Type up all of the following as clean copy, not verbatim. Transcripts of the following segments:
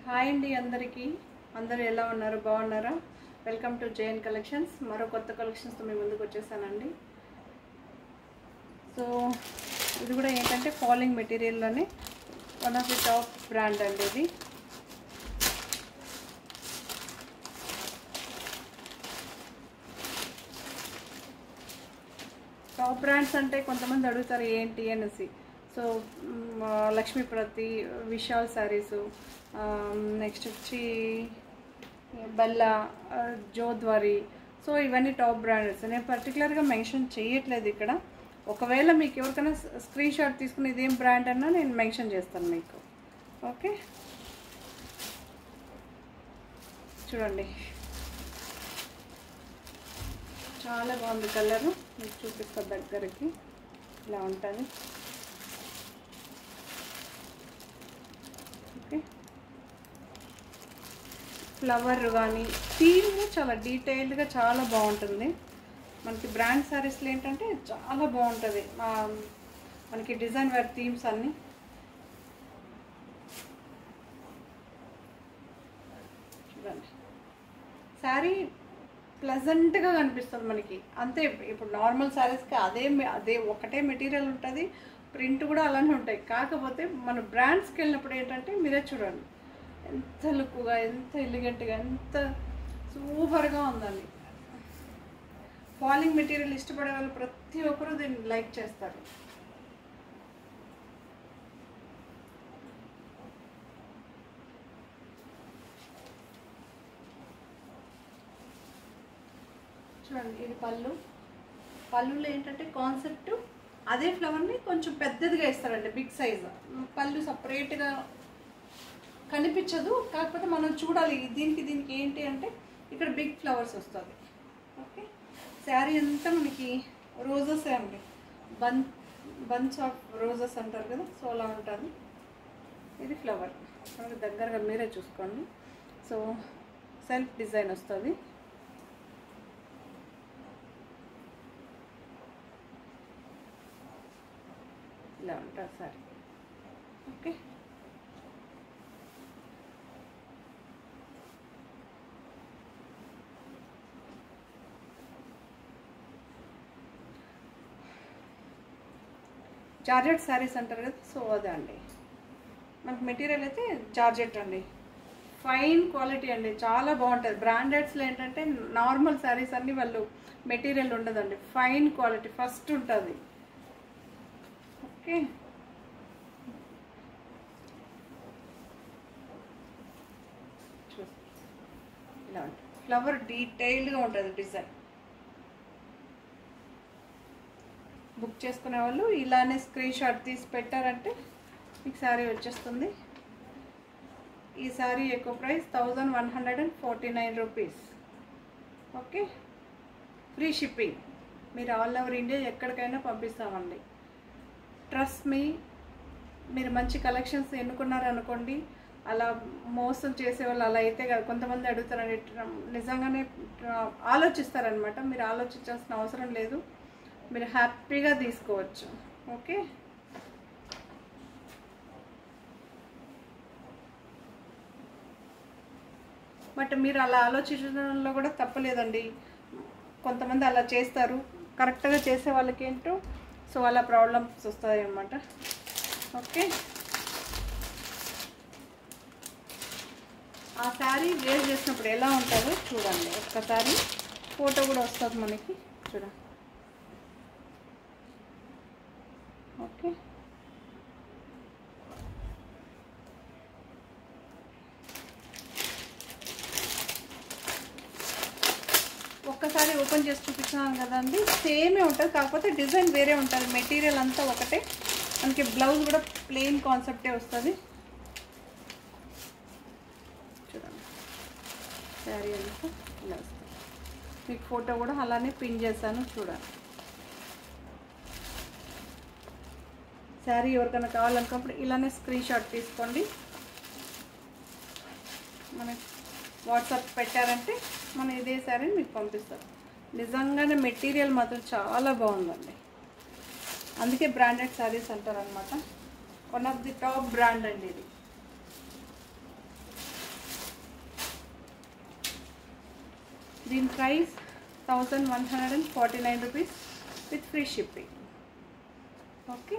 Hi అండి అందరికీ. అందరూ ఎలా ఉన్నారు? బాగున్నారా? Welcome to JN collections. మరో కొత్త కలెక్షన్స్తో మీ ముందుకు వచ్చేసానండి. సో ఇది కూడా ఏంటంటే ఫాలింగ్ మెటీరియల్లోనే one of the top brand అండి ఇది. టాప్ బ్రాండ్స్ అంటే కొంతమంది అడుగుతారు ఏంటి అనేసి. సో లక్ష్మీప్రతి, విశాల్ శారీసు, నెక్స్ట్ వచ్చి బల్లా, జోద్వారి. సో ఇవన్నీ టాప్ బ్రాండ్స్. నేను పర్టికులర్గా మెన్షన్ చేయట్లేదు ఇక్కడ. ఒకవేళ మీకు ఎవరికైనా స్క్రీన్ షాట్ తీసుకుని ఇదేం బ్రాండ్ అన్నా నేను మెన్షన్ చేస్తాను మీకు. ఓకే, చూడండి చాలా బాగుంది కలరు. మీకు చూపిస్తా దగ్గరికి. ఇలా ఉంటుంది. ఓకే, ఫ్లవర్ కానీ థీమ్ చాలా డీటెయిల్డ్గా చాలా బాగుంటుంది. మనకి బ్రాండ్ శారీస్లో ఏంటంటే చాలా బాగుంటుంది. మనకి డిజైన్ వేర్ థీమ్స్ అన్నీ. చూడండి, శారీ ప్లెజెంట్గా కనిపిస్తుంది మనకి అంతే. ఇప్పుడు నార్మల్ శారీస్కి అదే ఒకటే మెటీరియల్ ఉంటుంది, ప్రింట్ కూడా అలానే ఉంటాయి. కాకపోతే మన బ్రాండ్స్కి వెళ్ళినప్పుడు ఏంటంటే మీరే చూడండి ఎంత లుక్గా, ఎంత ఎలిగెంట్గా, ఎంత సూపర్గా ఉందండి. ఫాలింగ్ మెటీరియల్ ఇష్టపడే వాళ్ళు ప్రతి ఒక్కరూ దీన్ని లైక్ చేస్తారు. చూడండి, ఇది పళ్ళులో ఏంటంటే కాన్సెప్ట్ అదే ఫ్లవర్ని కొంచెం పెద్దదిగా ఇస్తారండి, బిగ్ సైజ్. పళ్ళు సపరేట్గా కనిపించదు. కాకపోతే మనం చూడాలి దీనికి ఏంటి అంటే ఇక్కడ బిగ్ ఫ్లవర్స్ వస్తుంది. ఓకే, శారీ అంతా మనకి రోజెస్ అండి, బంచ్ ఆఫ్ రోజెస్ అంటారు కదా, సో అలా ఉంటుంది. ఇది ఫ్లవర్ దగ్గరగా మీరే చూసుకోండి. సో సెల్ఫ్ డిజైన్ వస్తుంది. ఇలా ఉంటుంది సారీ. ఓకే, జార్జెట్ శారీస్ అంటారు కదా, సో అదే అండి. మనకి మెటీరియల్ అయితే జార్జెట్ అండి, ఫైన్ క్వాలిటీ అండి, చాలా బాగుంటుంది. బ్రాండెడ్స్లో ఏంటంటే నార్మల్ శారీస్ అన్నీ వాళ్ళు మెటీరియల్ ఉండదండి, ఫైన్ క్వాలిటీ ఫస్ట్ ఉంటుంది. ఓకే, ఇలా ఉంటుంది. ఫ్లవర్ డీటెయిల్డ్గా ఉంటుంది డిజైన్. బుక్ చేసుకునే వాళ్ళు ఇలానే స్క్రీన్ షాట్ తీసి పెట్టారంటే మీకు శారీ వచ్చేస్తుంది. ఈ శారీ ఎక్కువ price 1149 rupees. Okay, free shipping. మీరు ఆల్ ఓవర్ ఇండియా ఎక్కడికైనా పంపిస్తామండి. Trust me. మీరు మంచి కలెక్షన్స్ ఎన్నుకున్నారనుకోండి, అలా మోసం చేసేవాళ్ళు అలా అయితే కాదు. కొంతమంది అడుగుతారండి, నిజంగానే ఆలోచిస్తారనమాట. మీరు ఆలోచించాల్సిన అవసరం లేదు, మీరు హ్యాపీగా తీసుకోవచ్చు. ఓకే, బట్ మీరు అలా ఆలోచించడంలో కూడా తప్పలేదండి. కొంతమంది అలా చేస్తారు, కరెక్ట్గా చేసే వాళ్ళకి ఏంటో సో అలా ప్రాబ్లమ్స్ వస్తాయి అన్నమాట. ఓకే, ఆ శారీ వేర్ చేసినప్పుడు ఎలా ఉంటుందో చూడండి. ఒక్కసారి ఫోటో కూడా వస్తుంది మనకి, చూడండి. ఓకే, ఒక్కసారి ఓపెన్ చేసి చూపించాను కదండి, సేమే ఉంటుంది. కాకపోతే డిజైన్ వేరే ఉంటుంది, మెటీరియల్ అంతా ఒకటే. మనకి బ్లౌజ్ కూడా ప్లెయిన్ కాన్సెప్టే వస్తుంది. చూడండి, శారీ అంతా ఇలా వస్తుంది. మీకు ఫోటో కూడా అలానే పిన్ చేశాను, చూడండి. శారీ ఎవరికైనా కావాలనుకున్నప్పుడు ఇలానే స్క్రీన్ షాట్ తీసుకోండి. మనకి వాట్సాప్ పెట్టారంటే మనం ఇదే శారీని మీకు పంపిస్తాం. నిజంగానే మెటీరియల్ మాత్రం చాలా బాగుందండి, అందుకే బ్రాండెడ్ శారీస్ అంటారనమాట. One of the top brand అండి ఇది. దీని price 1149 rupees with free shipping. Okay,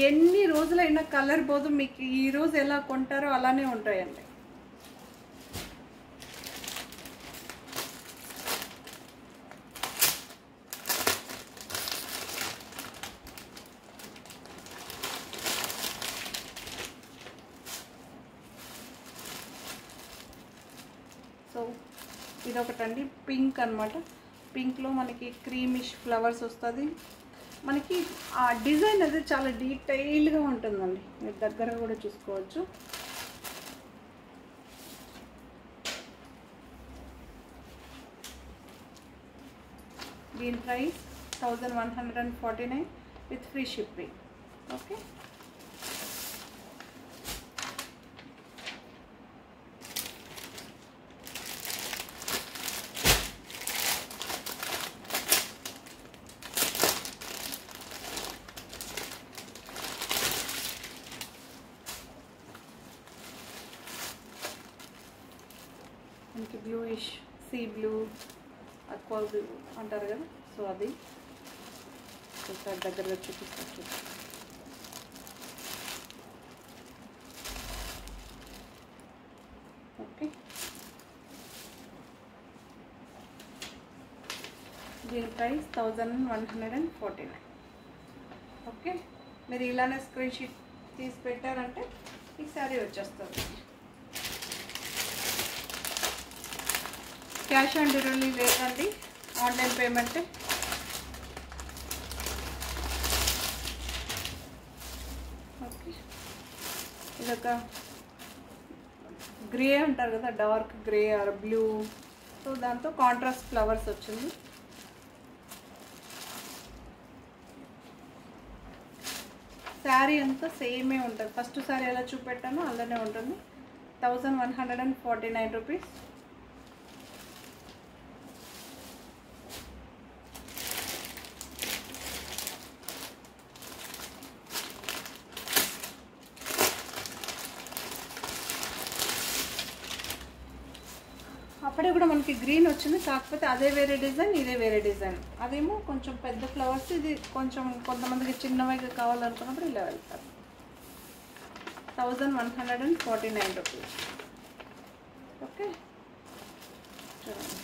ఎన్ని రోజులైనా కలర్ పోదు, మీకు ఈరోజు ఎలా కొంటారో అలానే ఉంటాయండి. సో ఇది ఒకటండి, పింక్ అనమాట. పింక్లో మనకి క్రీమిష్ ఫ్లవర్స్ వస్తుంది. మనకి ఆ డిజైన్ అది చాలా డీటెయిల్గా ఉంటుందండి, మీరు దగ్గర కూడా చూసుకోవచ్చు. దీని price 1149 with free shipping. Okay, మనకి bluish sea blue, aqua blue అంటారు కదా, సో అది ఒకసారి దగ్గరగా చూపిస్తాను. ఓకే, దీని ప్రైస్ 1149. ఓకే, మీరు ఇలానే స్క్రీన్ షాట్ తీసి పెట్టారంటే ఈ సారీ వచ్చేస్తుంది. క్యాష్ ఆన్ డెలివరీ లేదండి, ఆన్లైన్ పేమెంట్. ఓకే, ఇదొక గ్రే అంటారు కదా, dark grey or blue, so దాంతో కాంట్రాస్ట్ ఫ్లవర్స్ వచ్చింది. శారీ అంతా సేమే ఉంటుంది, ఫస్ట్ శారీ ఎలా చూపెట్టానో అలానే ఉంటుంది. 1149 రూపీస్. అప్పుడే కూడా మనకి గ్రీన్ వచ్చింది, కాకపోతే అదే వేరే డిజైన్, ఇదే వేరే డిజైన్. అదేమో కొంచెం పెద్ద ఫ్లవర్స్, ఇది కొంచెం కొంతమందికి చిన్నవిగా కావాలనుకున్నప్పుడు ఇలా వెళ్తారు. 1149 రూపీస్. ఓకే, చూడండి.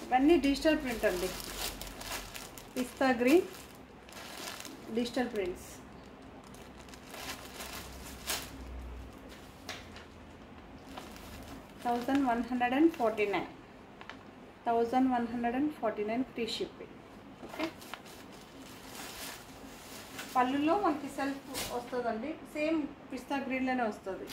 ఇవన్నీ డిజిటల్ ప్రింట్ అండి, pista green digital prints. $1149 free shipping. Okay, పళ్ళులో మనకి సెల్ఫ్ వస్తుందండి, సేమ్ పిస్తా గ్రీన్లోనే వస్తుంది.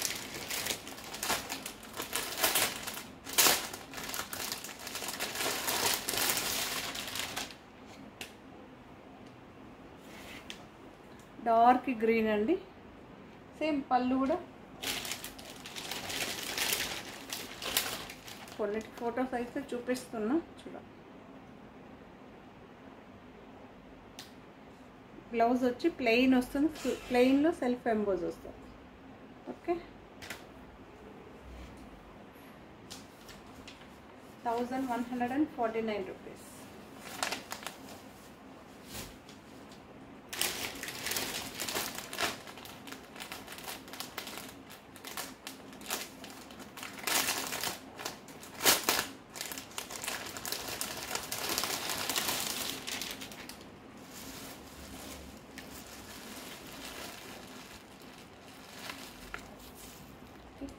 డార్క్ గ్రీన్ అండి, సేమ్ పళ్ళు కూడా. కొన్నిటి ఫొటోస్ అయితే చూపిస్తున్నా, చూడండి. బ్లౌజ్ వచ్చి ప్లెయిన్ వస్తుంది, ప్లెయిన్లో సెల్ఫ్ ఎంబోజ్ వస్తుంది. Okay, 1149 rupees.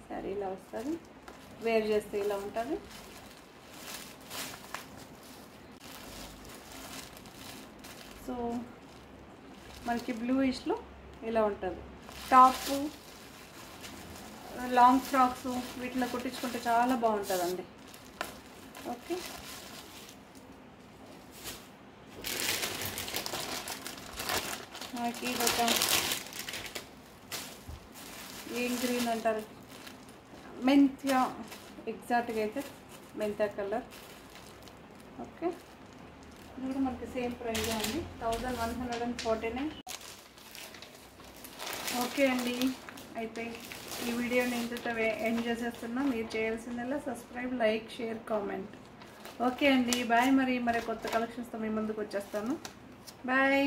సారీ ఇలా వస్తుంది, వేర్ చేస్తే ఇలా ఉంటుంది. సో మనకి బ్లూయిష్లో ఇలా ఉంటుంది. టాప్, లాంగ్ ఫ్రాక్స్ వీటిలో కుట్టించుకుంటే చాలా బాగుంటుందండి. ఓకే, మనకి ఇదొక ఏం గ్రీన్ అంటారు, మెంత్య, ఎగ్జాక్ట్గా అయితే మెంత్య కలర్. ఓకే, ఇది కూడా మనకి సేమ్ ప్రైస్ ఉంది, 1149. ఓకే అండి, అయితే ఈ వీడియోని ఇంతతో ఎండ్ చేసేస్తున్నా. మీరు చేయాల్సిందల్లా subscribe, like, share, comment. Okay అండి, బాయ్. మరి కొత్త కలెక్షన్స్తో మీ ముందుకు వచ్చేస్తాను. బాయ్.